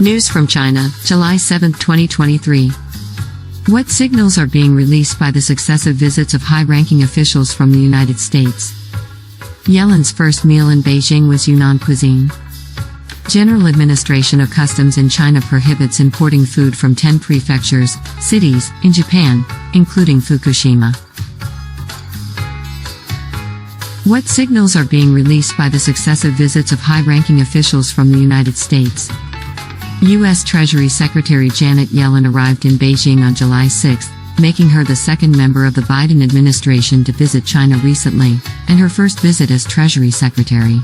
News from China, July 7, 2023. What signals are being released by the successive visits of high-ranking officials from the United States? Yellen's first meal in Beijing was Yunnan cuisine. General Administration of Customs in China prohibits importing food from 10 prefectures, cities, in Japan, including Fukushima. What signals are being released by the successive visits of high-ranking officials from the United States? U.S. Treasury Secretary Janet Yellen arrived in Beijing on July 6, making her the second member of the Biden administration to visit China recently, and her first visit as Treasury Secretary.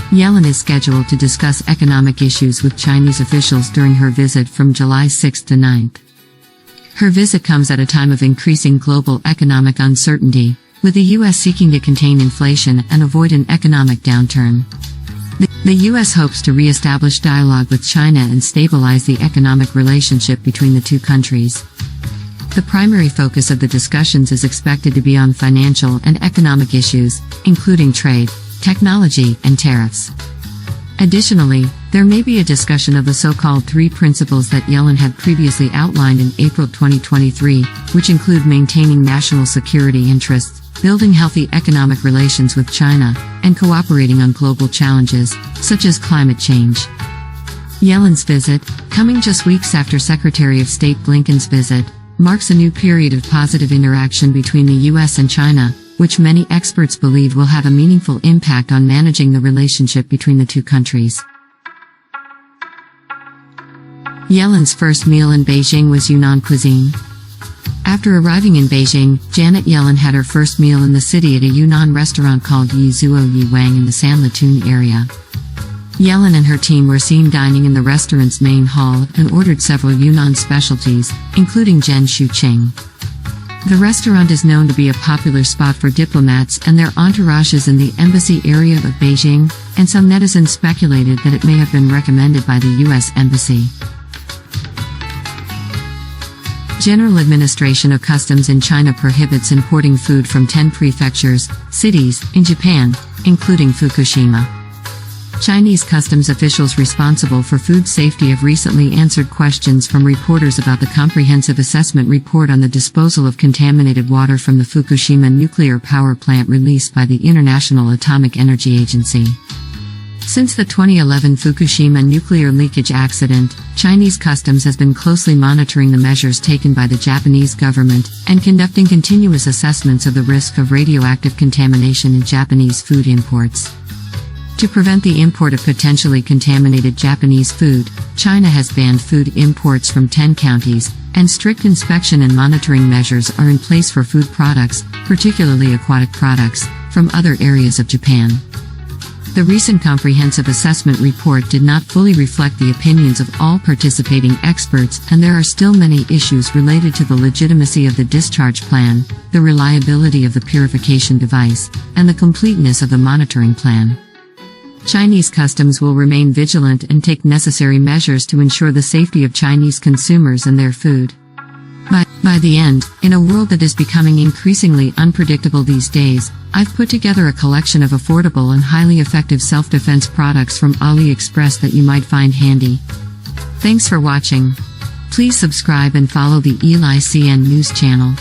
Yellen is scheduled to discuss economic issues with Chinese officials during her visit from July 6 to 9. Her visit comes at a time of increasing global economic uncertainty, with the U.S. seeking to contain inflation and avoid an economic downturn. The U.S. hopes to re-establish dialogue with China and stabilize the economic relationship between the two countries. The primary focus of the discussions is expected to be on financial and economic issues, including trade, technology, and tariffs. Additionally, there may be a discussion of the so-called three principles that Yellen had previously outlined in April 2023, which include maintaining national security interests, building healthy economic relations with China, and cooperating on global challenges, such as climate change. Yellen's visit, coming just weeks after Secretary of State Blinken's visit, marks a new period of positive interaction between the U.S. and China, which many experts believe will have a meaningful impact on managing the relationship between the two countries. Yellen's first meal in Beijing was Yunnan cuisine. After arriving in Beijing, Janet Yellen had her first meal in the city at a Yunnan restaurant called Yi Zuo Yi Wang in the Sanlitun area. Yellen and her team were seen dining in the restaurant's main hall and ordered several Yunnan specialties, including Zhen Shu Qing. The restaurant is known to be a popular spot for diplomats and their entourages in the embassy area of Beijing, and some netizens speculated that it may have been recommended by the U.S. Embassy. General Administration of Customs in China prohibits importing food from 10 prefectures, cities, in Japan, including Fukushima. Chinese customs officials responsible for food safety have recently answered questions from reporters about the comprehensive assessment report on the disposal of contaminated water from the Fukushima nuclear power plant released by the International Atomic Energy Agency. Since the 2011 Fukushima nuclear leakage accident, Chinese customs has been closely monitoring the measures taken by the Japanese government and conducting continuous assessments of the risk of radioactive contamination in Japanese food imports. To prevent the import of potentially contaminated Japanese food, China has banned food imports from 10 counties, and strict inspection and monitoring measures are in place for food products, particularly aquatic products, from other areas of Japan. The recent comprehensive assessment report did not fully reflect the opinions of all participating experts, and there are still many issues related to the legitimacy of the discharge plan, the reliability of the purification device, and the completeness of the monitoring plan. Chinese customs will remain vigilant and take necessary measures to ensure the safety of Chinese consumers and their food. By the end, in a world that is becoming increasingly unpredictable these days, I've put together a collection of affordable and highly effective self-defense products from AliExpress that you might find handy. Thanks for watching. Please subscribe and follow the AliCN News channel.